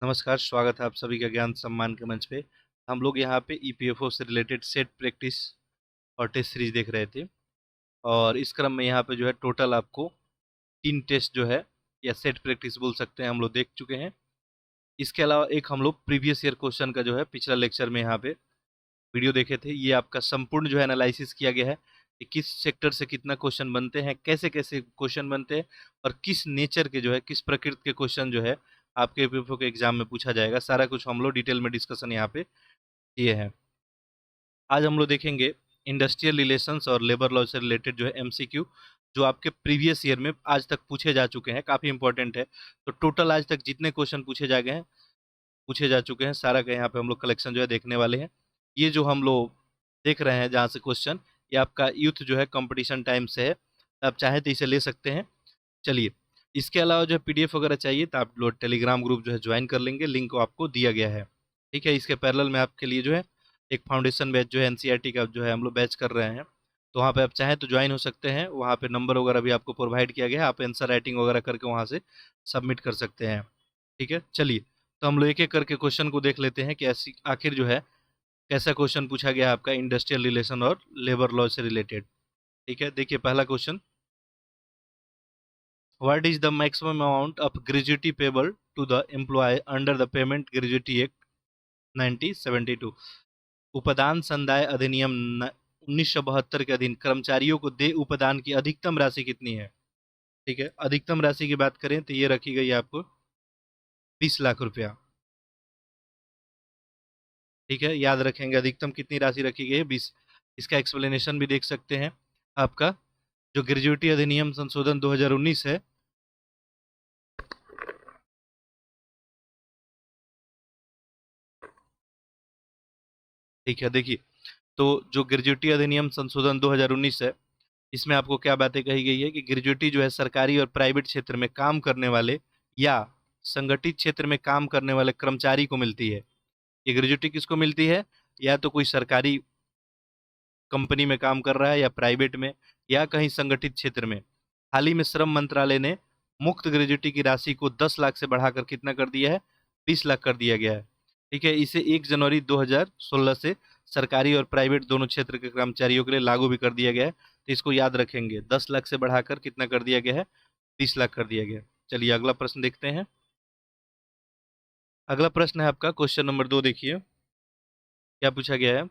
नमस्कार, स्वागत है आप सभी का ज्ञान सम्मान के मंच पे। हम लोग यहाँ पे ईपीएफओ से रिलेटेड सेट प्रैक्टिस और टेस्ट सीरीज देख रहे थे और इस क्रम में यहाँ पे जो है टोटल आपको 3 टेस्ट जो है या सेट प्रैक्टिस बोल सकते हैं हम लोग देख चुके हैं। इसके अलावा एक हम लोग प्रीवियस ईयर क्वेश्चन का जो है पिछला लेक्चर में यहाँ पे वीडियो देखे थे। ये आपका संपूर्ण जो है एनालिसिस किया गया है कि किस सेक्टर से कितना क्वेश्चन बनते हैं, कैसे कैसे क्वेश्चन बनते हैं और किस नेचर के जो है किस प्रकृति के क्वेश्चन जो है आपके ईपीएफओ के एग्जाम में पूछा जाएगा। सारा कुछ हम लोग डिटेल में डिस्कशन यहाँ पे किए हैं। आज हम लोग देखेंगे इंडस्ट्रियल रिलेशंस और लेबर लॉ से रिलेटेड जो है एमसीक्यू, जो आपके प्रीवियस ईयर में आज तक पूछे जा चुके हैं, काफ़ी इंपॉर्टेंट है। तो टोटल आज तक जितने क्वेश्चन पूछे जा चुके हैं, सारा का यहाँ पे हम लोग कलेक्शन जो है देखने वाले हैं। ये जो हम लोग देख रहे हैं जहाँ से क्वेश्चन, ये आपका यूथ जो है कंपटीशन टाइम से है, आप चाहें तो इसे ले सकते हैं। चलिए, इसके अलावा जो है पीडीएफ वगैरह चाहिए तो आप लोग टेलीग्राम ग्रुप जो है ज्वाइन कर लेंगे, लिंक को आपको दिया गया है। ठीक है, इसके पैरेलल में आपके लिए जो है एक फाउंडेशन बैच जो है एनसीईआरटी का जो है हम लोग बैच कर रहे हैं, तो वहाँ पे आप चाहें तो ज्वाइन हो सकते हैं। वहाँ पे नंबर वगैरह भी आपको प्रोवाइड किया गया है, आप आंसर राइटिंग वगैरह करके वहाँ से सबमिट कर सकते हैं। ठीक है, चलिए तो हम लोग एक एक करके क्वेश्चन को देख लेते हैं कि ऐसी आखिर जो है कैसा क्वेश्चन पूछा गया है आपका इंडस्ट्रियल रिलेशन और लेबर लॉ से रिलेटेड। ठीक है, देखिए पहला question, What is the maximum amount of gratuity payable to the employee under the Payment Gratuity Act 1972? उपदान संदाय अधिनियम 1972 के अधीन कर्मचारियों को देय उपदान की अधिकतम राशि कितनी है? ठीक है, अधिकतम राशि की बात करें तो ये रखी गई है आपको 20 लाख रुपया। ठीक है, याद रखेंगे अधिकतम कितनी राशि रखी गई है, 20। इसका एक्सप्लेनेशन भी देख सकते हैं। आपका जो ग्रेजुएटी अधिनियम संशोधन 2019 है, ठीक है देखिए, तो जो ग्रेजुएटी अधिनियम संशोधन 2019 है, इसमें आपको क्या बातें कही गई है कि ग्रेजुएटी जो है सरकारी और प्राइवेट क्षेत्र में काम करने वाले या संगठित क्षेत्र में काम करने वाले कर्मचारी को मिलती है। ये ग्रेजुएटी किसको मिलती है? या तो कोई सरकारी कंपनी में काम कर रहा है या प्राइवेट में या कहीं संगठित क्षेत्र में। हाल ही में श्रम मंत्रालय ने मुक्त ग्रेजुएटी की राशि को 10 लाख से बढ़ाकर कितना कर दिया है? 20 लाख कर दिया गया है। ठीक है, इसे 1 जनवरी 2016 से सरकारी और प्राइवेट दोनों क्षेत्र के कर्मचारियों के लिए लागू भी कर दिया गया है। तो इसको याद रखेंगे, 10 लाख से बढ़ाकर कितना कर दिया गया है? 20 लाख कर दिया गया है। चलिए अगला प्रश्न देखते हैं। अगला प्रश्न है आपका क्वेश्चन नंबर 2, देखिए क्या पूछा गया है।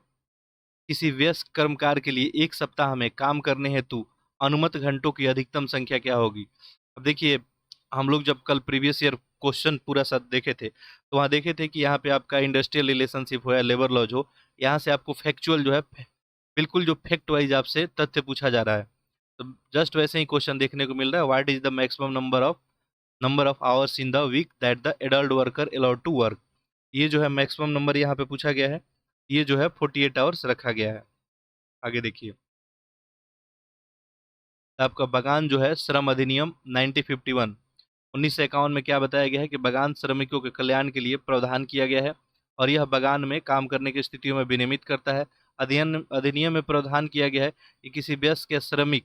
किसी व्यस्क कर्मकार के लिए एक सप्ताह में काम करने हेतु अनुमत घंटों की अधिकतम संख्या क्या होगी? अब देखिए, हम लोग जब कल प्रीवियस ईयर क्वेश्चन पूरा साथ देखे थे तो वहाँ देखे थे कि यहाँ पे आपका इंडस्ट्रियल रिलेशनशिप हो या लेबर लॉज हो, यहाँ से आपको फैक्चुअल जो है बिल्कुल जो फैक्ट वाइज आपसे तथ्य पूछा जा रहा है। तो जस्ट वैसे ही क्वेश्चन देखने को मिल रहा है, what is the maximum number of hours in the week that the adult worker allowed to work. ये जो है मैक्सिमम नंबर यहाँ पे पूछा गया है, ये जो है 48 आवर्स रखा गया है। आगे देखिए, आपका बगान जो है श्रम अधिनियम 1951 1951 में क्या बताया गया है कि बगान श्रमिकों के कल्याण के लिए प्रावधान किया गया है और यह बगान में काम करने की स्थितियों में विनियमित करता है। अधिनियम में प्रावधान किया गया है कि किसी वयस्क या श्रमिक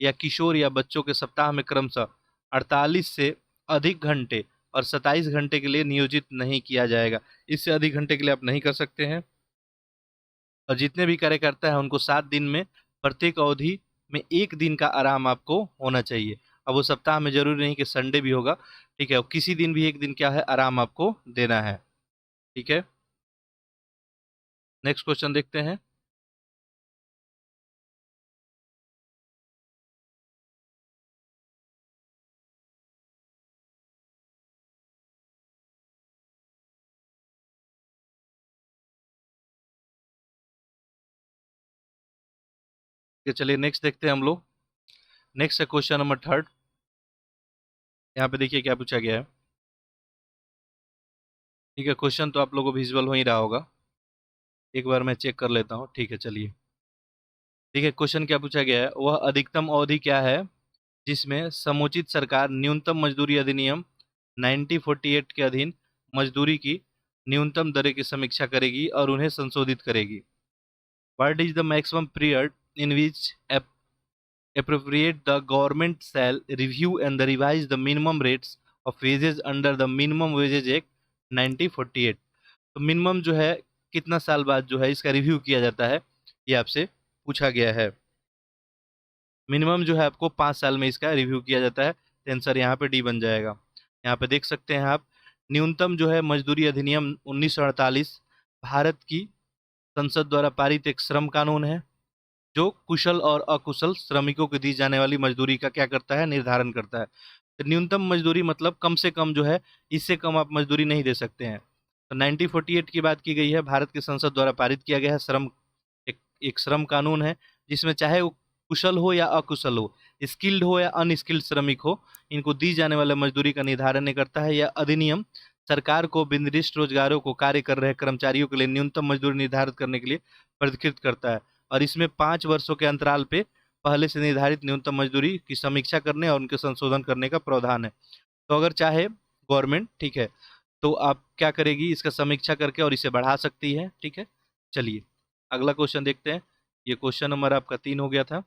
या किशोर या बच्चों के सप्ताह में क्रमशः 48 से अधिक घंटे और 27 घंटे के लिए नियोजित नहीं किया जाएगा। इससे अधिक घंटे के लिए आप नहीं कर सकते हैं। और जितने भी कार्यकर्ता हैं उनको 7 दिन में प्रत्येक अवधि में 1 दिन का आराम आपको होना चाहिए। अब वो सप्ताह में जरूरी नहीं कि संडे भी होगा, ठीक है, और किसी दिन भी 1 दिन क्या है, आराम आपको देना है। ठीक है, नेक्स्ट क्वेश्चन देखते हैं। चलिए नेक्स्ट देखते हैं हम लोग। नेक्स्ट है क्वेश्चन नंबर 3। यहाँ पे देखिए क्या पूछा गया है। ठीक है, क्वेश्चन तो आप लोगों को विजुअल हो ही रहा होगा, एक बार मैं चेक कर लेता हूँ। ठीक है, चलिए ठीक है, क्वेश्चन क्या पूछा गया है, वह अधिकतम अवधि क्या है जिसमें समुचित सरकार न्यूनतम मजदूरी अधिनियम 1948 के अधीन मजदूरी की न्यूनतम दरें की समीक्षा करेगी और उन्हें संशोधित करेगी। What is the maximum period in which appropriate the government shall review and revise the minimum rates of wages under the Minimum Wages Act 1948। तो मिनिमम जो है कितना साल बाद जो है इसका रिव्यू किया जाता है, ये आपसे पूछा गया है। मिनिमम जो है आपको 5 साल में इसका रिव्यू किया जाता है, तो आंसर यहाँ पे डी बन जाएगा। यहाँ पे देख सकते हैं आप, न्यूनतम जो है मजदूरी अधिनियम 1948 भारत की संसद द्वारा पारित एक श्रम कानून है, जो कुशल और अकुशल श्रमिकों को दी जाने वाली मजदूरी का क्या करता है, निर्धारण करता है। तो न्यूनतम मजदूरी मतलब कम से कम जो है, इससे कम आप मजदूरी नहीं दे सकते हैं। तो 1948 की बात की गई है, भारत की संसद द्वारा पारित किया गया है श्रम, एक श्रम कानून है, जिसमें चाहे वो कुशल हो या अकुशल हो, स्किल्ड हो या अनस्किल्ड श्रमिक हो, इनको दी जाने वाले मजदूरी का निर्धारण नहीं करता है। यह अधिनियम सरकार को विनिर्दिष्ट रोजगारों को कार्य कर रहे कर्मचारियों के लिए न्यूनतम मजदूरी निर्धारित करने के लिए प्राधिकृत करता है, और इसमें 5 वर्षों के अंतराल पे पहले से निर्धारित न्यूनतम मजदूरी की समीक्षा करने और उनके संशोधन करने का प्रावधान है। तो अगर चाहे गवर्नमेंट, ठीक है, तो आप क्या करेगी, इसका समीक्षा करके और इसे बढ़ा सकती है। ठीक है, चलिए अगला क्वेश्चन देखते हैं। ये क्वेश्चन नंबर आपका 3 हो गया था।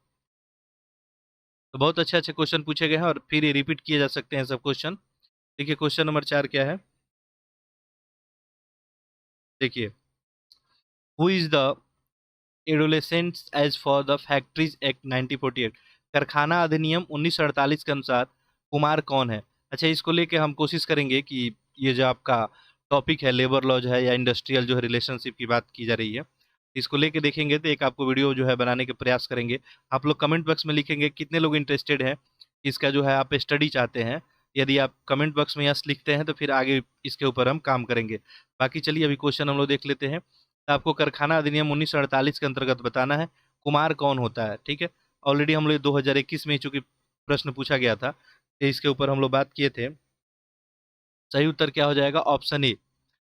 तो बहुत अच्छे अच्छे क्वेश्चन पूछे गए हैं और फिर ये रिपीट किए जा सकते हैं सब क्वेश्चन। देखिए क्वेश्चन नंबर 4 क्या है, देखिए, who is the adolescents age for the factories act 1948। कारखाना अधिनियम 1948 के अनुसार कुमार कौन है। अच्छा, इसको लेके हम कोशिश करेंगे कि ये जो आपका टॉपिक है लेबर लॉज है या इंडस्ट्रियल जो है रिलेशनशिप की बात की जा रही है, इसको लेके देखेंगे तो एक आपको वीडियो जो है बनाने के प्रयास करेंगे। आप लोग कमेंट बॉक्स में लिखेंगे कितने लोग इंटरेस्टेड हैं, इसका जो है आप स्टडी चाहते हैं। यदि आप कमेंट बॉक्स में यस लिखते हैं तो फिर आगे इसके ऊपर हम काम करेंगे। बाकी चलिए अभी क्वेश्चन हम लोग देख लेते हैं। तो आपको कारखाना अधिनियम 1948 के अंतर्गत बताना है कुमार कौन होता है। ठीक है, ऑलरेडी हम लोग 2021 में चूंकि प्रश्न पूछा गया था, तो इसके ऊपर हम लोग बात किए थे। सही उत्तर क्या हो जाएगा, ऑप्शन ए,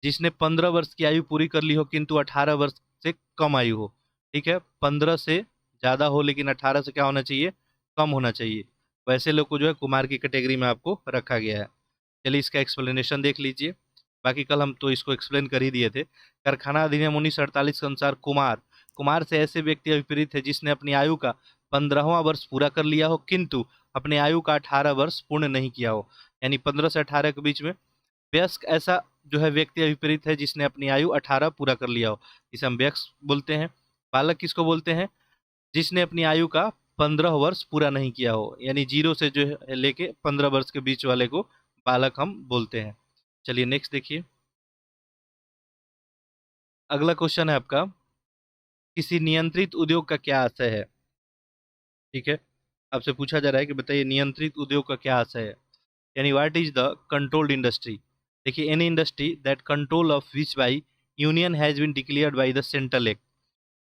जिसने 15 वर्ष की आयु पूरी कर ली हो किंतु 18 वर्ष से कम आयु हो। ठीक है, 15 से ज़्यादा हो लेकिन 18 से क्या होना चाहिए, कम होना चाहिए। वैसे लोग को जो है कुमार की कैटेगरी में आपको रखा गया है। चलिए इसका एक्सप्लेनेशन देख लीजिए। बाकी कल हम तो इसको एक्सप्लेन कर ही दिए थे। कारखाना अधिनियम 1948 के अनुसार कुमार, कुमार से ऐसे व्यक्ति अभिप्रेत है जिसने अपनी आयु का 15वां वर्ष पूरा कर लिया हो किंतु अपने आयु का 18 वर्ष पूर्ण नहीं किया हो। यानी 15 से 18 के बीच में वयस्क ऐसा जो है व्यक्ति अभिप्रेत है जिसने अपनी आयु 18 पूरा कर लिया हो, इसे हम वयस्क बोलते हैं। बालक किसको बोलते हैं, जिसने अपनी आयु का 15 वर्ष पूरा नहीं किया हो, यानी 0 से जो है लेके 15 वर्ष के बीच वाले को बालक हम बोलते हैं। चलिए नेक्स्ट देखिए। अगला क्वेश्चन है आपका, किसी नियंत्रित उद्योग का क्या आशय है। ठीक है, आपसे पूछा जा रहा है कि बताइए नियंत्रित उद्योग का क्या आशय है, यानी what is the controlled industry. देखिए, any industry that control of which by union has been declared by the central act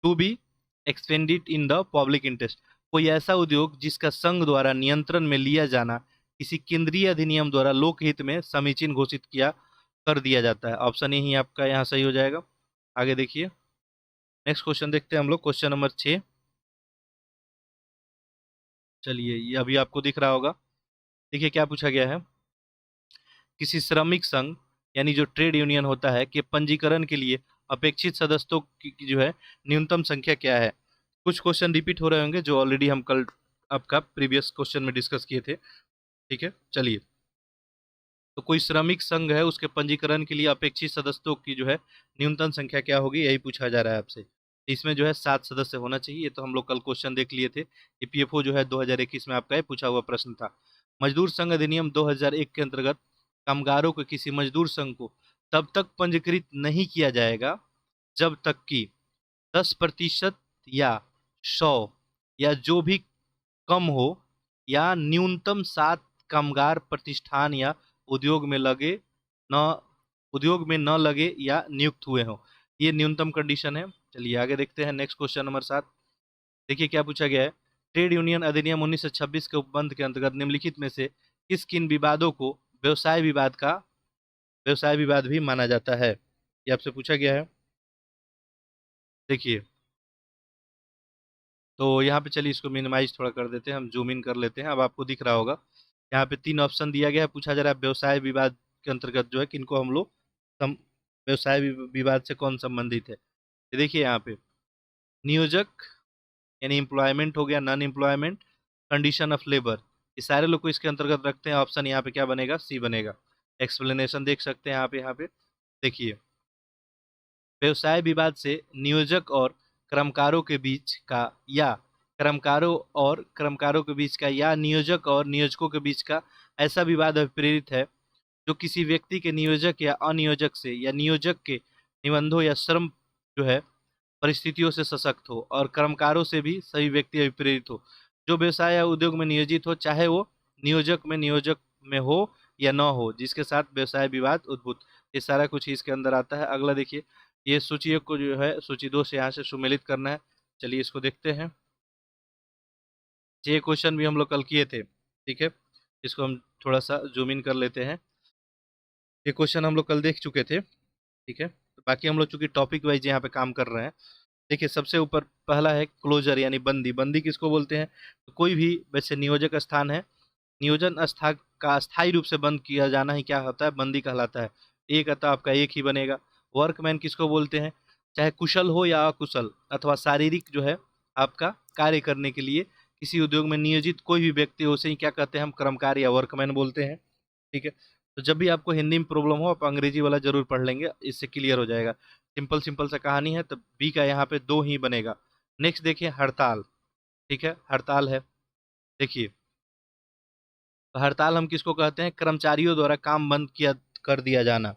to be expended in the public interest. कोई ऐसा उद्योग जिसका संघ द्वारा नियंत्रण में लिया जाना किसी केंद्रीय अधिनियम द्वारा लोकहित में समीचीन घोषित किया कर दिया जाता है। ऑप्शन ए ही आपका यहाँ सही हो जाएगा। आगे देखिए, नेक्स्ट क्वेश्चन देखते हैं हम लोग, क्वेश्चन नंबर 6। चलिए ये अभी आपको दिख रहा होगा। देखिए क्या पूछा गया है, किसी श्रमिक संघ यानी जो ट्रेड यूनियन होता है के पंजीकरण के लिए अपेक्षित सदस्यों की जो है न्यूनतम संख्या क्या है। कुछ क्वेश्चन रिपीट हो रहे होंगे जो ऑलरेडी हम कल आपका प्रीवियस क्वेश्चन में डिस्कस किए थे। ठीक है, चलिए, तो कोई श्रमिक संघ है उसके पंजीकरण के लिए अपेक्षित सदस्यों की जो है न्यूनतम संख्या क्या होगी, यही पूछा जा रहा है आपसे। इसमें जो है 7 सदस्य होना चाहिए। ये तो हम लोग कल क्वेश्चन देख लिए थे। ईपीएफओ जो है 2021 में आपका ये पूछा हुआ प्रश्न था। मजदूर संघ अधिनियम 2001 के अंतर्गत कामगारों के किसी मजदूर संघ को तब तक पंजीकृत नहीं किया जाएगा जब तक कि 10% या 100 या जो भी कम हो, या न्यूनतम 7 कामगार प्रतिष्ठान या उद्योग में लगे न उद्योग में न लगे या नियुक्त हुए हों। ये न्यूनतम कंडीशन है। चलिए आगे देखते हैं, नेक्स्ट क्वेश्चन नंबर 7। देखिए क्या पूछा गया है, ट्रेड यूनियन अधिनियम 1926 के उपबंध के अंतर्गत निम्नलिखित में से किस किन विवादों को व्यवसाय विवाद भी माना जाता है, ये आपसे पूछा गया है। देखिए, तो यहाँ पे चलिए इसको मिनिमाइज थोड़ा कर देते हैं, हम जूम इन कर लेते हैं। अब आपको दिख रहा होगा यहाँ पे 3 ऑप्शन दिया गया है। पूछा जा रहा है व्यवसाय विवाद के अंतर्गत जो है किनको हम लोग सम व्यवसाय विवाद से कौन संबंधित है। ये देखिए यहाँ पे नियोजक यानी एम्प्लॉयमेंट हो गया, non employment, condition of labour, ये सारे लोग को इसके अंतर्गत रखते हैं। ऑप्शन यहाँ पे क्या बनेगा, सी बनेगा। एक्सप्लेनेशन देख सकते हैं आप यहाँ पे। देखिए, व्यवसाय विवाद से नियोजक और कर्मकारों के बीच का या कर्मकारों के बीच का या नियोजक और नियोजकों के बीच का ऐसा विवाद अभिप्रेरित है जो किसी व्यक्ति के नियोजक या अनियोजक से या नियोजक के निबंधों या श्रम जो है परिस्थितियों से सशक्त हो और कर्मकारों से भी सभी व्यक्ति अभिप्रेरित हो। जो व्यवसाय या उद्योग में नियोजित हो, चाहे वो नियोजक में हो या न हो, जिसके साथ व्यवसाय विवाद उद्भूत, ये सारा कुछ इसके अंदर आता है। अगला देखिए, ये सूची एक को जो है सूची 2 से यहाँ से सुमेलित करना है। चलिए इसको देखते हैं। ये क्वेश्चन भी हम लोग कल किए थे, ठीक है। इसको हम थोड़ा सा जूम इन कर लेते हैं। ये क्वेश्चन हम लोग कल देख चुके थे, ठीक है। तो बाकी हम लोग चूंकि टॉपिक वाइज यहाँ पे काम कर रहे हैं। देखिए, सबसे ऊपर पहला है क्लोजर यानी बंदी। बंदी किसको बोलते हैं? तो कोई भी वैसे नियोजक स्थान है, नियोजन स्थान का अस्थायी रूप से बंद किया जाना ही क्या होता है? बंदी कहलाता है। एक अतः आपका एक ही बनेगा। वर्कमैन किसको बोलते हैं? चाहे कुशल हो या अकुशल अथवा शारीरिक जो है आपका कार्य करने के लिए किसी उद्योग में नियोजित कोई भी व्यक्ति हो, उसे ही क्या कहते हैं? हम कर्मकार या वर्कमैन बोलते हैं, ठीक है। तो जब भी आपको हिंदी में प्रॉब्लम हो, आप अंग्रेजी वाला जरूर पढ़ लेंगे, इससे क्लियर हो जाएगा। सिंपल सिंपल सा कहानी है, तो बी का यहाँ पे 2 ही बनेगा। नेक्स्ट देखिए, हड़ताल, ठीक है। हड़ताल है, देखिए, तो हड़ताल हम किसको कहते हैं? कर्मचारियों द्वारा काम बंद किया कर दिया जाना,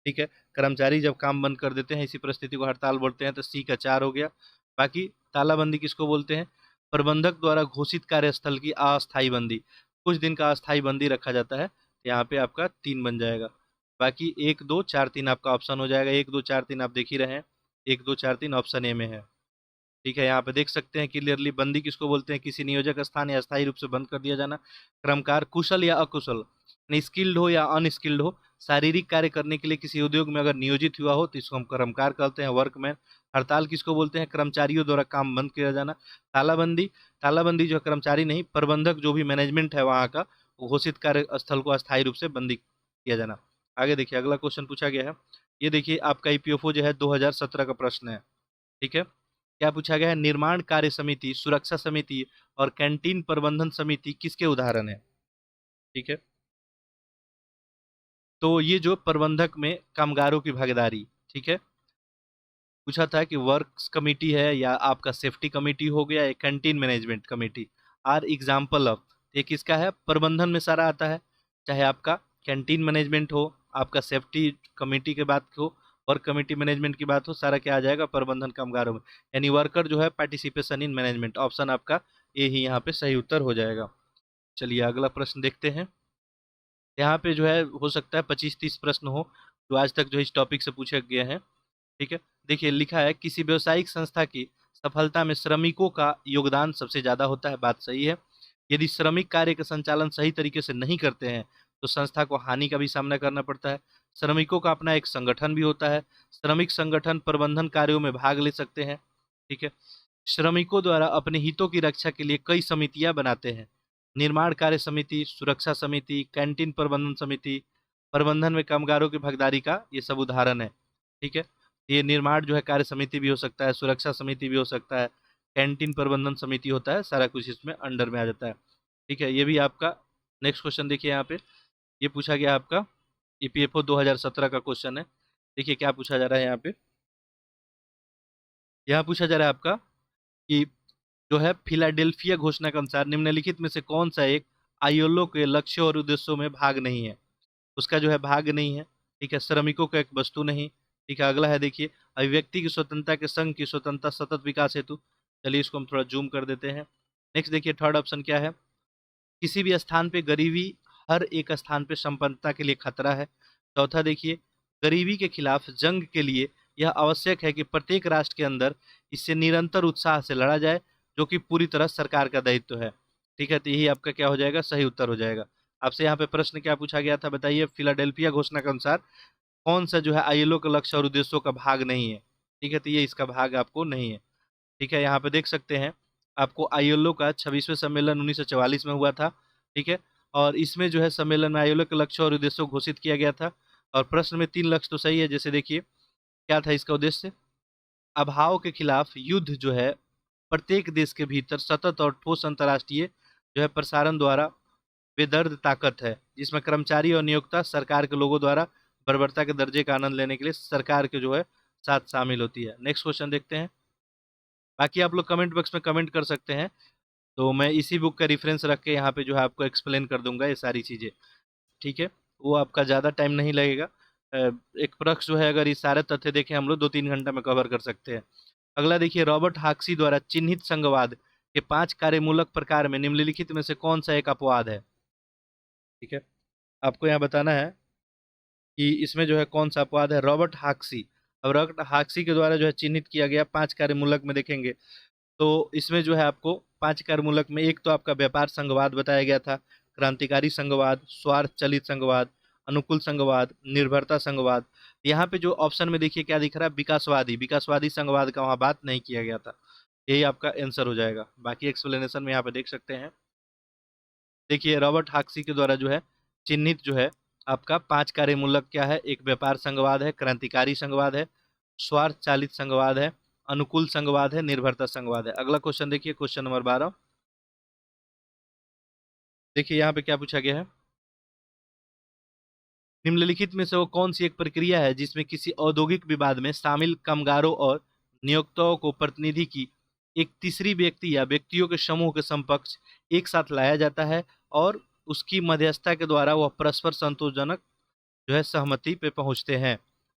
ठीक है। कर्मचारी जब काम बंद कर देते हैं, इसी परिस्थिति को हड़ताल बोलते हैं। तो सी का 4 हो गया। बाकी तालाबंदी किसको बोलते हैं? प्रबंधक द्वारा घोषित कार्यस्थल की अस्थायी बंदी, कुछ दिन का अस्थायी बंदी रखा जाता है। यहाँ पे आपका 3 बन जाएगा। बाकी 1 2 4 3 आपका ऑप्शन हो जाएगा। 1 2 4 3 आप देख ही रहे हैं, 1 2 4 3 ऑप्शन ए में है, ठीक है। यहाँ पे देख सकते हैं क्लियरली, बंदी किसको बोलते हैं? किसी नियोजक स्थान या अस्थायी रूप से बंद कर दिया जाना। क्रमकार कुशल या अकुशल, स्किल्ड हो या अनस्किल्ड हो, शारीरिक कार्य करने के लिए किसी उद्योग में अगर नियोजित हुआ हो तो इसको हम कर्मकार कहते हैं, वर्कमैन। हड़ताल किसको बोलते हैं? कर्मचारियों द्वारा काम बंद किया जाना। तालाबंदी, तालाबंदी जो कर्मचारी नहीं, प्रबंधक जो भी मैनेजमेंट है वहाँ का, घोषित कार्य स्थल को अस्थायी रूप से बंदी किया जाना। आगे देखिए, अगला क्वेश्चन पूछा गया है। ये देखिए, आपका ईपीएफओ जो है 2017 का प्रश्न है, ठीक है। क्या पूछा गया है? निर्माण कार्य समिति, सुरक्षा समिति और कैंटीन प्रबंधन समिति किसके उदाहरण है, ठीक है। तो ये जो प्रबंधक में कामगारों की भागीदारी, ठीक है, पूछा था कि वर्क्स कमेटी है या आपका सेफ्टी कमेटी हो गया, या canteen management committee are example of. ये किसका है? प्रबंधन में सारा आता है, चाहे आपका कैंटीन मैनेजमेंट हो, आपका सेफ्टी कमेटी की बात हो, वर्क कमेटी मैनेजमेंट की बात हो, सारा क्या आ जाएगा? प्रबंधन कामगारों में, यानी वर्कर जो है पार्टिसिपेशन इन मैनेजमेंट। ऑप्शन आपका ए ही यहाँ पे सही उत्तर हो जाएगा। चलिए अगला प्रश्न देखते हैं। यहाँ पे जो है हो सकता है 25-30 प्रश्न हो जो आज तक जो इस टॉपिक से पूछे गए हैं, ठीक है। देखिए, लिखा है किसी व्यावसायिक संस्था की सफलता में श्रमिकों का योगदान सबसे ज्यादा होता है। बात सही है। यदि श्रमिक कार्य का संचालन सही तरीके से नहीं करते हैं तो संस्था को हानि का भी सामना करना पड़ता है। श्रमिकों का अपना एक संगठन भी होता है। श्रमिक संगठन प्रबंधन कार्यों में भाग ले सकते हैं, ठीक है। श्रमिकों द्वारा अपने हितों की रक्षा के लिए कई समितियां बनाते हैं। निर्माण कार्य समिति, सुरक्षा समिति, कैंटीन प्रबंधन समिति, प्रबंधन में कामगारों की भागीदारी का ये सब उदाहरण है, ठीक है। ये निर्माण जो है कार्य समिति भी हो सकता है, सुरक्षा समिति भी हो सकता है, कैंटीन प्रबंधन समिति होता है, सारा कुछ इसमें अंडर में आ जाता है, ठीक है। ये भी आपका नेक्स्ट क्वेश्चन देखिए, यहाँ पे ये पूछा गया आपका ईपीएफओ 2017 का क्वेश्चन है। देखिए क्या पूछा जा रहा है यहाँ पे। यहाँ पूछा जा रहा है आपका कि जो है फिलाडेल्फिया घोषणा के अनुसार निम्नलिखित में से कौन सा एक आईएलओ के लक्ष्यों और उद्देश्यों में भाग नहीं है? उसका जो है भाग नहीं है, ठीक है। श्रमिकों का एक वस्तु नहीं, ठीक है। अगला है देखिए, अभिव्यक्ति की स्वतंत्रता के संघ की स्वतंत्रता सतत विकास हेतु। चलिए इसको हम थोड़ा जूम कर देते हैं। नेक्स्ट देखिए, थर्ड ऑप्शन क्या है? किसी भी स्थान पे गरीबी हर एक स्थान पे संपन्नता के लिए खतरा है। चौथा देखिए, गरीबी के खिलाफ जंग के लिए यह आवश्यक है कि प्रत्येक राष्ट्र के अंदर इससे निरंतर उत्साह से लड़ा जाए, जो कि पूरी तरह सरकार का दायित्व है, ठीक है। तो यही आपका क्या हो जाएगा? सही उत्तर हो जाएगा। आपसे यहाँ पे प्रश्न क्या पूछा गया था बताइए? फिलाडेल्फिया घोषणा के अनुसार कौन सा जो है आईएलओ का लक्ष्य और उद्देश्यों का भाग नहीं है, ठीक है। तो ये इसका भाग आपको नहीं है, ठीक है। यहाँ पे देख सकते हैं आपको आईएलओ का 26वें सम्मेलन 1944 में हुआ था, ठीक है। और इसमें जो है सम्मेलन में आईएलओ के लक्ष्य और उद्देश्यों घोषित किया गया था। और प्रश्न में 3 लक्ष्य तो सही है। जैसे देखिए, क्या था इसका उद्देश्य? अभाव के खिलाफ युद्ध जो है प्रत्येक देश के भीतर सतत और ठोस अंतर्राष्ट्रीय जो है प्रसारण द्वारा बेदर्द ताकत है, जिसमें कर्मचारी और नियोक्ता सरकार के लोगों द्वारा बर्बरता के दर्जे का आनंद लेने के लिए सरकार के जो है साथ शामिल होती है। नेक्स्ट क्वेश्चन देखते हैं। बाकी आप लोग कमेंट बॉक्स में कमेंट कर सकते हैं, तो मैं इसी बुक का रेफरेंस रख के यहाँ पे जो है आपको एक्सप्लेन कर दूंगा ये सारी चीज़ें। ठीक है, वो आपका ज़्यादा टाइम नहीं लगेगा। एक पृष्ठ जो है, अगर ये सारे तथ्य देखें हम लोग 2-3 घंटा में कवर कर सकते हैं। अगला देखिए, रॉबर्ट हाक्सी द्वारा चिन्हित संघवाद के 5 कार्यमूलक प्रकार में निम्नलिखित में से कौन सा एक अपवाद है। ठीक है, आपको यहाँ बताना है कि इसमें जो है कौन सा अपवाद है। रॉबर्ट हाक्सी, अब रॉबर्ट हाक्सी के द्वारा जो है चिन्हित किया गया 5 कार्यमूलक में देखेंगे तो इसमें जो है आपको 5 कार्यमूलक में एक तो आपका व्यापार संघवाद बताया गया था, क्रांतिकारी संघवाद, स्वार्थ चलित संघवाद, अनुकूल संघवाद, निर्भरता संघवाद। यहाँ पे जो ऑप्शन में देखिए क्या दिख रहा है, विकासवादी, विकासवादी संघवाद का वहाँ बात नहीं किया गया था। यही आपका आंसर हो जाएगा। बाकी एक्सप्लेनेशन में यहाँ पे देख सकते हैं। देखिए, रॉबर्ट हाक्सी के द्वारा जो है चिन्हित जो है आपका 5 कार्यमूलक क्या है, एक व्यापार संघवाद है, क्रांतिकारी संघवाद है, स्वार्थ चालित संघवाद है, अनुकूल संघवाद है, निर्भरता संघवाद है। अगला क्वेश्चन देखिए, क्वेश्चन नंबर 12। देखिए यहाँ पे क्या पूछा गया है, निम्नलिखित में से वो कौन सी एक प्रक्रिया है जिसमें किसी औद्योगिक विवाद में शामिल कामगारों और नियोक्ताओं को प्रतिनिधि की एक तीसरी व्यक्ति या व्यक्तियों के समूह के समकक्ष एक साथ लाया जाता है और उसकी मध्यस्थता के द्वारा वह परस्पर संतोषजनक जो है सहमति पे पहुंचते हैं।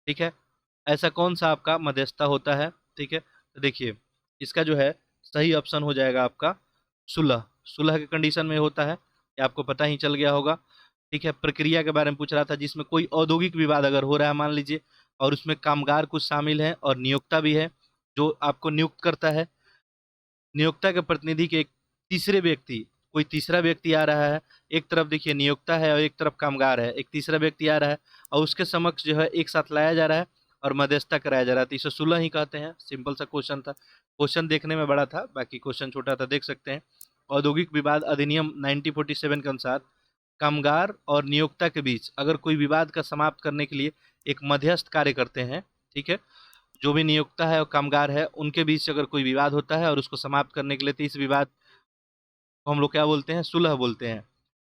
ठीक है, ऐसा कौन सा आपका मध्यस्थता होता है। ठीक है, तो देखिए इसका जो है सही ऑप्शन हो जाएगा आपका सुलह। सुलह के कंडीशन में होता है, ये आपको पता ही चल गया होगा। ठीक है, प्रक्रिया के बारे में पूछ रहा था जिसमें कोई औद्योगिक विवाद अगर हो रहा है मान लीजिए, और उसमें कामगार कुछ शामिल हैं और नियोक्ता भी है जो आपको नियुक्त करता है। नियोक्ता के प्रतिनिधि के एक तीसरे व्यक्ति, कोई तीसरा व्यक्ति आ रहा है, एक तरफ देखिए नियोक्ता है और एक तरफ कामगार है, एक तीसरा व्यक्ति आ रहा है और उसके समक्ष जो है एक साथ लाया जा रहा है और मध्यस्थता कराया जा रहा है, तो इसे सुलह ही कहते हैं। सिंपल सा क्वेश्चन था, क्वेश्चन देखने में बड़ा था, बाकी क्वेश्चन छोटा था, देख सकते हैं। औद्योगिक विवाद अधिनियम 1947 के अनुसार कामगार और नियोक्ता के बीच अगर कोई विवाद का समाप्त करने के लिए एक मध्यस्थ कार्य करते हैं। ठीक है, जो भी नियोक्ता है और कामगार है उनके बीच अगर कोई विवाद होता है और उसको समाप्त करने के लिए, तो इस विवाद को हम लोग क्या बोलते हैं, सुलह बोलते हैं।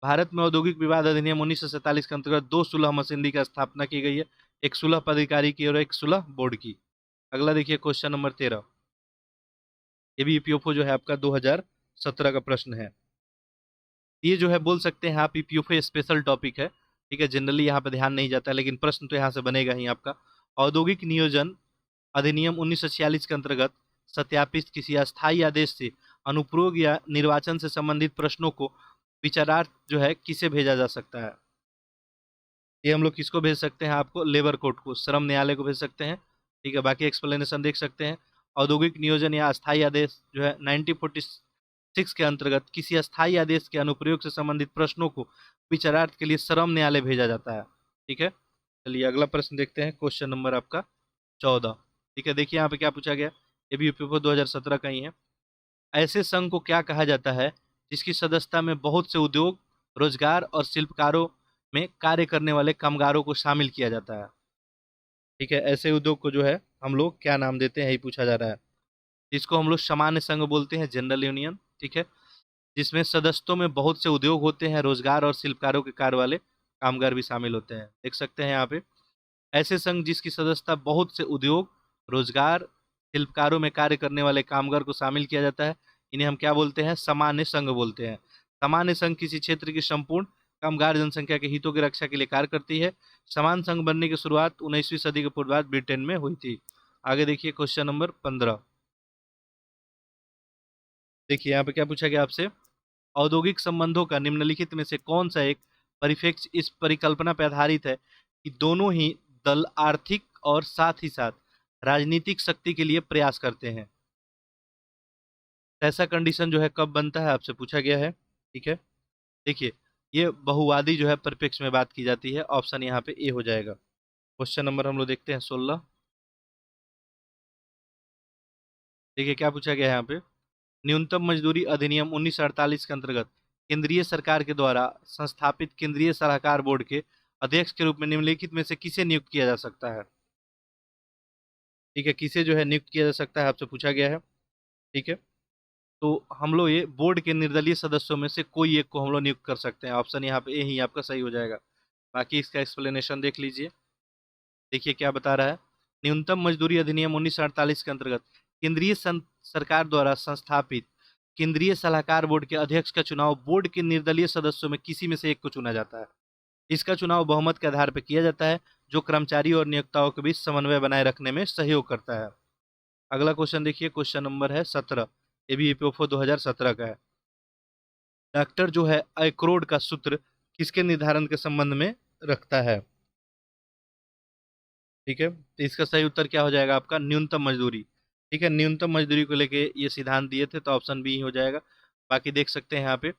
भारत में औद्योगिक विवाद अधिनियम 1947 के अंतर्गत 2 सुलह मशीनरी की स्थापना की गई है, एक सुलह पदाधिकारी की और एक सुलह बोर्ड की। अगला देखिए, क्वेश्चन नंबर 13। ये भी ईपीएफओ जो है आपका 2017 का प्रश्न है। ये जो है बोल सकते हैं आप ईपीएफओ स्पेशल टॉपिक है। ठीक है, जनरली यहाँ पे ध्यान नहीं जाता, लेकिन प्रश्न तो यहाँ से बनेगा ही आपका। औद्योगिक नियोजन अधिनियम 1946 के अंतर्गत सत्यापित किसी अस्थायी आदेश से अनुप्रयोग या निर्वाचन से संबंधित प्रश्नों को विचारार्थ जो है किसे भेजा जा सकता है। ये हम लोग किसको भेज सकते हैं, आपको लेबर कोर्ट को, श्रम न्यायालय को भेज सकते हैं। ठीक है, बाकी एक्सप्लेनेशन देख सकते हैं। औद्योगिक नियोजन या अस्थायी आदेश जो है 1946 के अंतर्गत किसी अस्थायी आदेश के अनुप्रयोग से संबंधित प्रश्नों को विचारार्थ के लिए श्रम न्यायालय भेजा जाता है। ठीक है, चलिए अगला प्रश्न देखते हैं, क्वेश्चन नंबर आपका 14। ठीक है, देखिए यहाँ पे क्या पूछा गया, ये भी यूपीएफओ 2017 का ही है। ऐसे संघ को क्या कहा जाता है जिसकी सदस्यता में बहुत से उद्योग, रोजगार और शिल्पकारों में कार्य करने वाले कामगारों को शामिल किया जाता है। ठीक है, ऐसे उद्योग को जो है हम लोग क्या नाम देते हैं, ये पूछा जा रहा है। इसको हम लोग सामान्य संघ बोलते हैं, जनरल यूनियन। ठीक है, जिसमें सदस्यों में बहुत से उद्योग होते हैं, रोजगार और शिल्पकारों के कार्य वाले कामगार भी शामिल होते हैं। देख सकते हैं यहाँ पे, ऐसे संघ जिसकी सदस्यता बहुत से उद्योग, रोजगार, शिल्पकारों में कार्य करने वाले कामगार को शामिल किया जाता है, इन्हें हम क्या बोलते हैं, सामान्य संघ बोलते हैं। सामान्य संघ किसी क्षेत्र की संपूर्ण कामगार जनसंख्या के हितों की रक्षा के लिए कार्य करती है। समान संघ बनने की शुरुआत 19वीं सदी के पूर्वार्ध ब्रिटेन में हुई थी। आगे देखिए, क्वेश्चन नंबर 15। देखिए यहाँ पे क्या पूछा गया आपसे, औद्योगिक संबंधों का निम्नलिखित में से कौन सा एक परिप्रेक्ष्य इस परिकल्पना पर आधारित है कि दोनों ही दल आर्थिक और साथ ही साथ राजनीतिक शक्ति के लिए प्रयास करते हैं। ऐसा कंडीशन जो है कब बनता है, आपसे पूछा गया है। ठीक है, देखिए ये बहुवादी जो है परिप्रेक्ष्य में बात की जाती है, ऑप्शन यहाँ पे ए हो जाएगा। क्वेश्चन नंबर हम लोग देखते हैं 16। देखिए क्या पूछा गया है यहाँ पे, न्यूनतम मजदूरी अधिनियम 1948 के अंतर्गत केंद्रीय सरकार के द्वारा संस्थापित केंद्रीय सलाहकार बोर्ड के अध्यक्ष के रूप में निम्नलिखित में से किसे नियुक्त किया जा सकता है। ठीक है, किसे जो है नियुक्त किया जा सकता है, आपसे पूछा गया है। ठीक है, तो हम लोग ये बोर्ड के निर्दलीय सदस्यों में से कोई एक को हम लोग नियुक्त कर सकते हैं, ऑप्शन यहाँ पे ए ही आपका सही हो जाएगा। बाकी इसका एक्सप्लेनेशन देख लीजिए। देखिए क्या बता रहा है, न्यूनतम मजदूरी अधिनियम 1948 के अंतर्गत केंद्रीय सरकार द्वारा संस्थापित केंद्रीय सलाहकार बोर्ड के अध्यक्ष का चुनाव बोर्ड के निर्दलीय सदस्यों में किसी में से एक को चुना जाता है। इसका चुनाव बहुमत के आधार पर किया जाता है, जो कर्मचारी और नियोक्ताओं के बीच समन्वय बनाए रखने में सहयोग करता है। अगला क्वेश्चन देखिए, क्वेश्चन नंबर है 17, ये भी ईपीएफओ 2017 का है। डॉक्टर जो है अक्रोड का सूत्र किसके निर्धारण के संबंध में रखता है? ठीक है, तो इसका सही उत्तर क्या हो जाएगा आपका? न्यूनतम मजदूरी। ठीक है, न्यूनतम मजदूरी को लेके ये सिद्धांत दिए थे, तो ऑप्शन बी हो जाएगा। बाकी देख सकते हैं यहाँ पे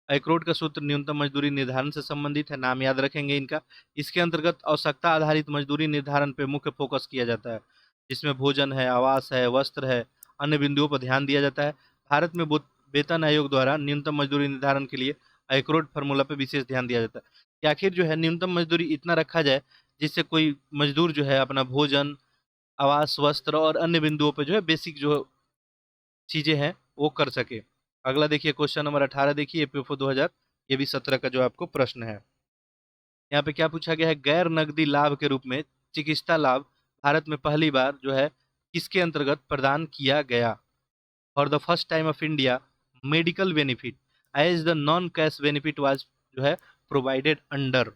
अक्रोड का सूत्र न्यूनतम मजदूरी निर्धारण से संबंधित है, नाम याद रखेंगे इनका। इसके अंतर्गत आवश्यकता आधारित मजदूरी निर्धारण पे मुख्य फोकस किया जाता है, जिसमें भोजन है, आवास है, वस्त्र है, अन्य बिंदुओं पर ध्यान दिया जाता है। भारत में वेतन आयोग द्वारा न्यूनतम मजदूरी निर्धारण के लिए अक्रोड फार्मूला पे विशेष ध्यान दिया जाता है कि आखिर जो है न्यूनतम मजदूरी इतना रखा जाए जिससे कोई मजदूर जो है अपना भोजन, आवास, वस्त्र और अन्य बिंदुओं पे जो है बेसिक जो चीजें हैं वो कर सके। अगला देखिए, क्वेश्चन नंबर 18 देखिए, एपीएफओ 2000, ये भी 17 का जो आपको प्रश्न है। यहाँ पे क्या पूछा गया है, गैर नकदी लाभ के रूप में चिकित्सा लाभ भारत में पहली बार जो है किसके अंतर्गत प्रदान किया गया? For the first time of India medical benefit as the non cash benefit was जो है प्रोवाइडेड अंडर।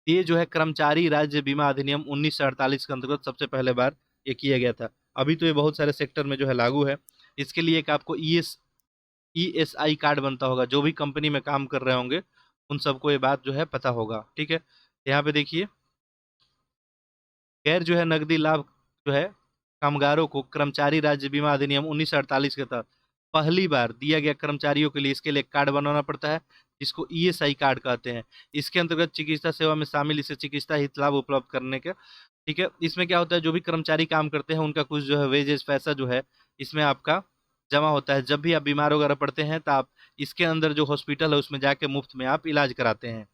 ये जो है कर्मचारी राज्य बीमा अधिनियम 1948 के अंतर्गत सबसे पहले बार ये किया गया था। अभी तो ये बहुत सारे सेक्टर में जो है लागू है। इसके लिए एक आपको ईएसआई कार्ड बनता होगा, जो भी कंपनी में काम कर रहे होंगे उन सबको ये बात जो है पता होगा। ठीक है, यहाँ पे देखिए, गैर जो है नकदी लाभ जो है कामगारों को कर्मचारी राज्य बीमा अधिनियम 1948 के तहत पहली बार दिया गया कर्मचारियों के लिए इसके लिए एक कार्ड बनाना पड़ता है, जिसको ईएसआई कार्ड कहते हैं। इसके अंतर्गत चिकित्सा सेवा में शामिल इसे चिकित्सा हित लाभ उपलब्ध करने के। ठीक है, इसमें क्या होता है, जो भी कर्मचारी काम करते हैं उनका कुछ जो है वेजेस पैसा जो है इसमें आपका जमा होता है। जब भी आप बीमार वगैरह पड़ते हैं तो आप इसके अंदर जो हॉस्पिटल है उसमें जाके मुफ्त में आप इलाज कराते हैं।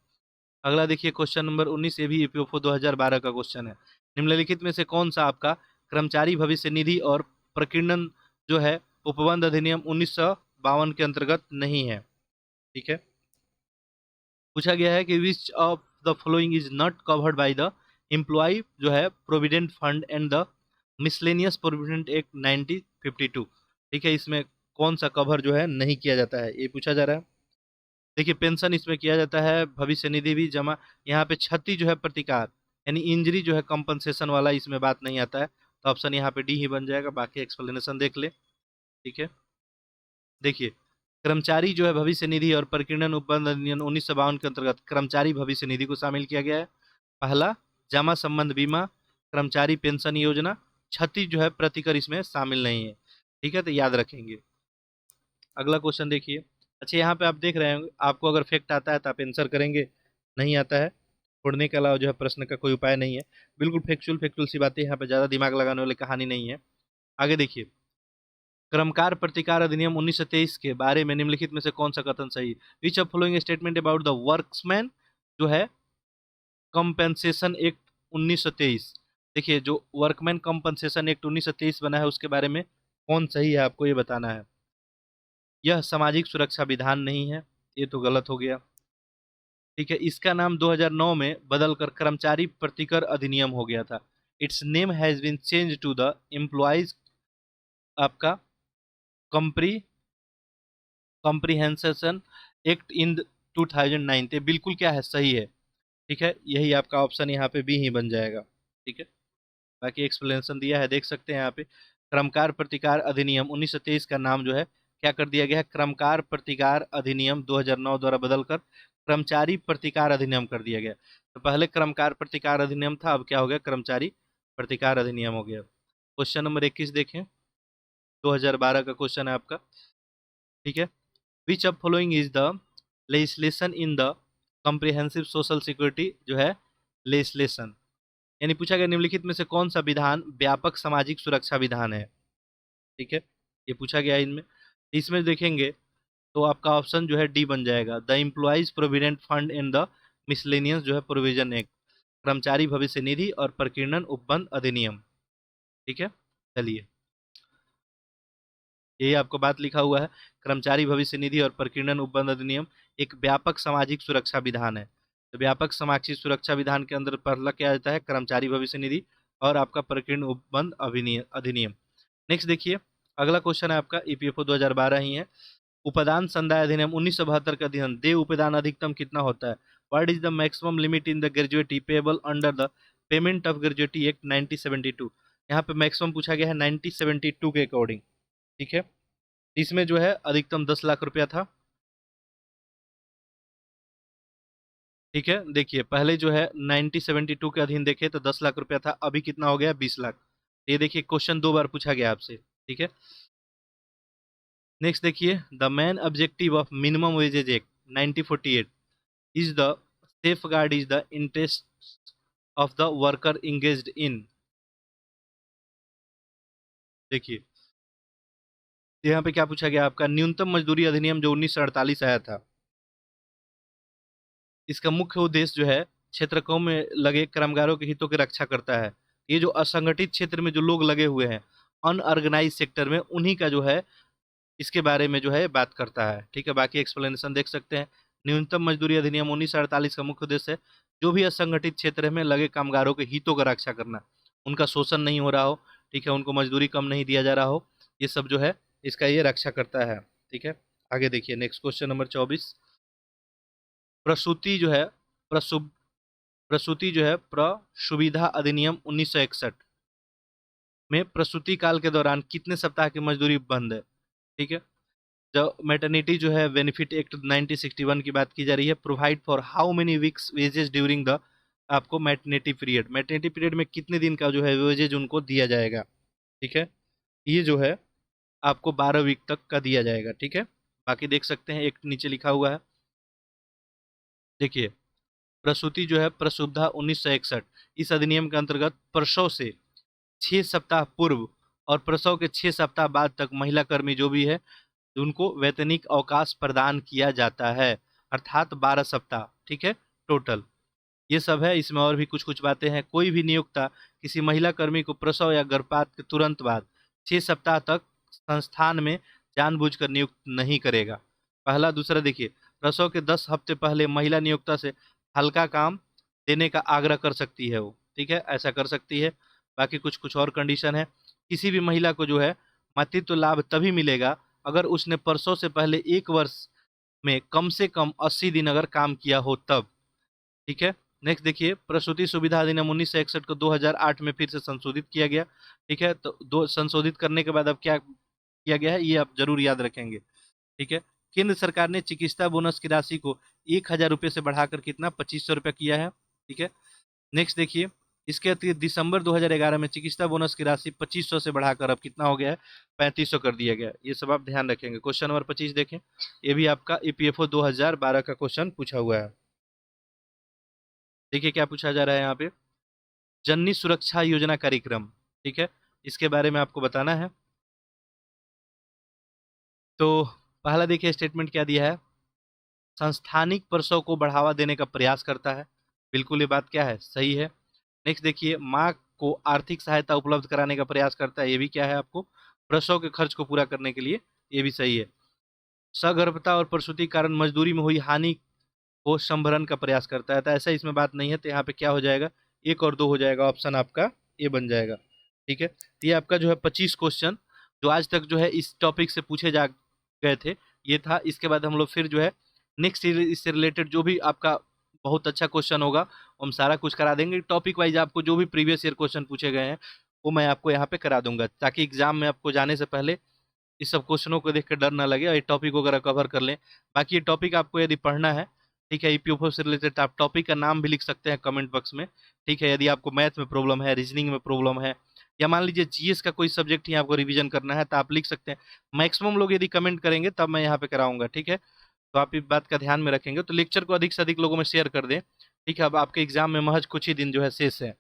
अगला देखिए, क्वेश्चन नंबर 19, ये भी ईपीएफओ 2012 का क्वेश्चन है। निम्नलिखित में से कौन सा आपका कर्मचारी भविष्य निधि और प्रकीर्णन जो है उपबंध अधिनियम 1952 के अंतर्गत नहीं है? ठीक है, पूछा गया है कि which of the following is not covered by the employ जो है provident fund and the miscellaneous provident act 1952। ठीक है, इसमें कौन सा कवर जो है नहीं किया जाता है, ये पूछा जा रहा है। देखिए, पेंशन इसमें किया जाता है, भविष्य निधि भी जमा। यहाँ पे क्षति जो है प्रतिकार यानी इंजरी जो है कंपनसेशन वाला इसमें बात नहीं आता है, तो ऑप्शन यहाँ पे डी ही बन जाएगा। बाकी एक्सप्लेनेशन देख ले। ठीक है, देखिए, कर्मचारी जो है भविष्य निधि और प्रकीर्णन उपबंध अधिनियम 1952 के अंतर्गत कर्मचारी भविष्य निधि को शामिल किया गया है। पहला, जमा संबंध बीमा, कर्मचारी पेंशन योजना, क्षति जो है प्रतिकर इसमें शामिल नहीं है। ठीक है, तो याद रखेंगे। अगला क्वेश्चन देखिए। अच्छा, यहाँ पे आप देख रहे हैं, आपको अगर फैक्ट आता है तो आप आंसर करेंगे, नहीं आता है छोड़ने के अलावा जो है प्रश्न का कोई उपाय नहीं है। बिल्कुल फैक्चुअल फैक्चुअल सी बातें, यहाँ पे ज़्यादा दिमाग लगाने वाली कहानी नहीं है। आगे देखिए, कर्मकार प्रतिकार अधिनियम 1923 के बारे में निम्नलिखित में से कौन सा कथन सही है? Which of following statement about the workmen जो है कंपेंसेशन एक्ट 1923। देखिए, जो वर्कमैन कंपनसेशन एक्ट 1923 बना है उसके बारे में कौन सही है आपको ये बताना है। यह सामाजिक सुरक्षा विधान नहीं है, ये तो गलत हो गया। ठीक है, इसका नाम 2009 में बदलकर कर्मचारी प्रतिकर अधिनियम हो गया था। Its name has been change to the employees आपका कंप्री कॉम्प्रिहेंशन एक्ट इन 2009। तो बिल्कुल क्या है, सही है। ठीक है, यही आपका ऑप्शन यहाँ पे बी ही बन जाएगा। ठीक है, बाकी एक्सप्लेनेशन दिया है, देख सकते हैं यहाँ पे। क्रमकार प्रतिकार अधिनियम 1923 का नाम जो है क्या कर दिया गया है, क्रमकार प्रतिकार अधिनियम 2009 द्वारा बदलकर कर्मचारी प्रतिकार अधिनियम कर दिया गया। तो पहले क्रमकार प्रतिकार अधिनियम था, अब क्या हो गया, कर्मचारी प्रतिकार अधिनियम हो गया। क्वेश्चन नंबर 21 देखें, 2012 का क्वेश्चन है आपका। ठीक है, which of following is the legislation in the comprehensive social security जो है लेजिस्लेशन, यानी पूछा गया निम्नलिखित में से कौन सा विधान व्यापक सामाजिक सुरक्षा विधान है। ठीक है, ये पूछा गया इनमें। इसमें देखेंगे तो आपका ऑप्शन जो है डी बन जाएगा, the employees provident fund in the miscellaneous जो है प्रोविजन एक्ट, कर्मचारी भविष्य निधि और प्रकीर्णन उपबंध अधिनियम। ठीक है, चलिए, यही आपको बात लिखा हुआ है, कर्मचारी भविष्य निधि और प्रकीर्णन उपबंध अधिनियम एक व्यापक सामाजिक सुरक्षा विधान है। तो व्यापक समाक्षी सुरक्षा विधान के अंदर पहला क्या आता है, कर्मचारी भविष्य निधि और आपका प्रकीर्ण उपबंध अधिनियम। नेक्स्ट देखिए, अगला क्वेश्चन है आपका ईपीएफओ 2012 ही है। उपदान संदाय अधिनियम 1972 का अध्ययन, देय उपदान अधिकतम कितना होता है? What is the maximum limit in the gratuity payable under the payment of gratuity act 1972? यहाँ पे मैक्सिमम पूछा गया है 1972 के अकॉर्डिंग, ठीक है। इसमें जो है अधिकतम 10 लाख रुपया था, ठीक है। देखिए पहले जो है 1972 के अधीन देखे तो 10 लाख रुपया था, अभी कितना हो गया, 20 लाख। ये देखिए क्वेश्चन 2 बार पूछा गया आपसे, ठीक है। नेक्स्ट देखिए, the main objective of minimum wages act 1948 is the safeguard is the interest of the worker engaged in. देखिए यहाँ पे क्या पूछा गया आपका, न्यूनतम मजदूरी अधिनियम जो 1948 आया था, इसका मुख्य उद्देश्य जो है क्षेत्रकों में लगे कामगारों के हितों की रक्षा करता है। ये जो असंगठित क्षेत्र में जो लोग लगे हुए हैं, अनऑर्गेनाइज सेक्टर में, उन्हीं का जो है इसके बारे में जो है बात करता है, ठीक है। बाकी एक्सप्लेनेशन देख सकते हैं। न्यूनतम मजदूरी अधिनियम 1948 का मुख्य उद्देश्य है जो भी असंगठित क्षेत्र में लगे कामगारों के हितों का रक्षा करना, उनका शोषण नहीं हो रहा हो, ठीक है, उनको मजदूरी कम नहीं दिया जा रहा हो, ये सब जो है इसका ये रक्षा करता है, ठीक है। आगे देखिए नेक्स्ट क्वेश्चन नंबर 24। प्रसूति जो है प्रसु प्रसूति जो है प्रसुविधा अधिनियम 1961 में प्रसूति काल के दौरान कितने सप्ताह की मजदूरी बंद है, ठीक है। जो मैटरनिटी जो है बेनिफिट एक्ट 1961 की बात की जा रही है, provide for how many weeks wages during the आपको मैटरनिटी पीरियड, मैटरनिटी पीरियड में कितने दिन का जो है वेजेज उनको दिया जाएगा, ठीक है। ये जो है आपको 12 वीक तक का दिया जाएगा, ठीक है। बाकी देख सकते हैं एक नीचे लिखा हुआ है, देखिए प्रसूति जो है प्रसुविधा 1961, इस अधिनियम के अंतर्गत प्रसव से 6 सप्ताह पूर्व और प्रसव के 6 सप्ताह बाद तक महिला कर्मी जो भी है उनको वैतनिक अवकाश प्रदान किया जाता है, अर्थात 12 सप्ताह, ठीक है, टोटल। ये सब है, इसमें और भी कुछ कुछ बातें हैं। कोई भी नियोक्ता किसी महिला कर्मी को प्रसव या गर्भपात के तुरंत बाद 6 सप्ताह तक संस्थान में जानबूझकर नियुक्त नहीं करेगा। पहला। दूसरा देखिए, प्रसव के 10 हफ्ते पहले महिला नियोक्ता से हल्का काम देने का आग्रह कर सकती है वो, ठीक है, ऐसा कर सकती है। बाकी कुछ कुछ और कंडीशन है। किसी भी महिला को जो है मातृत्व लाभ तभी मिलेगा अगर उसने प्रसव से पहले 1 वर्ष में कम से कम 80 दिन अगर काम किया हो तब, ठीक है। नेक्स्ट देखिए, प्रसूति सुविधा अधिनियम 1961 को 2008 में फिर से संशोधित किया गया, ठीक है। तो दो संशोधित करने के बाद अब क्या किया गया है ये आप जरूर याद रखेंगे, ठीक है। केंद्र सरकार ने चिकित्सा बोनस की राशि को 1,000 रुपये से बढ़ाकर कितना 2500 रुपये किया है, ठीक है। नेक्स्ट देखिए, इसके अतिरिक्त दिसंबर 2011 में चिकित्सा बोनस की राशि 2500 से बढ़ाकर अब कितना हो गया है, 3500 कर दिया गया है। ये सब आप ध्यान रखेंगे। क्वेश्चन नंबर 25 देखें, ये भी आपका ईपीएफओ 2012 का क्वेश्चन पूछा हुआ है। देखिए क्या पूछा जा रहा है यहाँ पे, जननी सुरक्षा योजना कार्यक्रम, ठीक है, इसके बारे में आपको बताना है। तो पहला देखिए स्टेटमेंट क्या दिया है, संस्थानिक प्रसव को बढ़ावा देने का प्रयास करता है, बिल्कुल ये बात क्या है, सही है। नेक्स्ट देखिए, माँ को आर्थिक सहायता उपलब्ध कराने का प्रयास करता है, ये भी क्या है आपको, प्रसव के खर्च को पूरा करने के लिए, ये भी सही है। सगर्भता और प्रसूति कारण मजदूरी में हुई हानि को संभरण का प्रयास करता है, तो ऐसा इसमें बात नहीं है, तो यहाँ पे क्या हो जाएगा, 1 और 2 हो जाएगा, ऑप्शन आपका ये बन जाएगा, ठीक है। तो ये आपका जो है 25 क्वेश्चन जो आज तक जो है इस टॉपिक से पूछे जा गए थे ये था। इसके बाद हम लोग फिर जो है नेक्स्ट इससे रिलेटेड जो भी आपका बहुत अच्छा क्वेश्चन होगा हम सारा कुछ करा देंगे। टॉपिक वाइज आपको जो भी प्रीवियस ईयर क्वेश्चन पूछे गए हैं वो मैं आपको यहाँ पे करा दूंगा, ताकि एग्जाम में आपको जाने से पहले इस सब क्वेश्चनों को देख कर डर ना लगे और ये टॉपिक वगैरह कवर कर लें। बाकी ये टॉपिक आपको यदि पढ़ना है, ठीक है, ईपीएफओ से रिलेटेड, आप टॉपिक का नाम भी लिख सकते हैं कमेंट बॉक्स में, ठीक है। यदि आपको मैथ में प्रॉब्लम है, रीजनिंग में प्रॉब्लम है, या मान लीजिए जीएस का कोई सब्जेक्ट ही आपको रिवीजन करना है तो आप लिख सकते हैं। मैक्सिमम लोग यदि कमेंट करेंगे तब मैं यहाँ पे कराऊंगा, ठीक है। तो आप इस बात का ध्यान में रखेंगे, तो लेक्चर को अधिक से अधिक लोगों में शेयर कर दें, ठीक है। अब आपके एग्जाम में महज कुछ ही दिन जो है शेष है,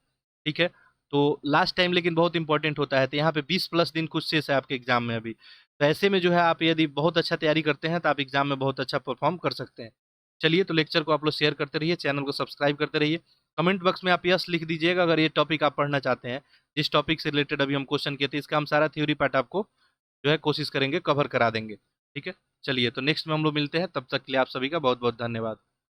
ठीक है। तो लास्ट टाइम लेकिन बहुत इंपॉर्टेंट होता है, तो यहाँ पे 20+ दिन कुछ शेष है आपके एग्जाम में अभी। तो ऐसे में जो है आप यदि बहुत अच्छा तैयारी करते हैं तो आप एग्जाम में बहुत अच्छा परफॉर्म कर सकते हैं। चलिए, तो लेक्चर को आप लोग शेयर करते रहिए, चैनल को सब्सक्राइब करते रहिए। कमेंट बॉक्स में आप यस लिख दीजिएगा अगर ये टॉपिक आप पढ़ना चाहते हैं। जिस टॉपिक से रिलेटेड अभी हम क्वेश्चन किए थे इसका हम सारा थ्योरी पार्ट आपको जो है कोशिश करेंगे कवर करा देंगे, ठीक है। चलिए, तो नेक्स्ट में हम लोग मिलते हैं, तब तक के लिए आप सभी का बहुत बहुत धन्यवाद।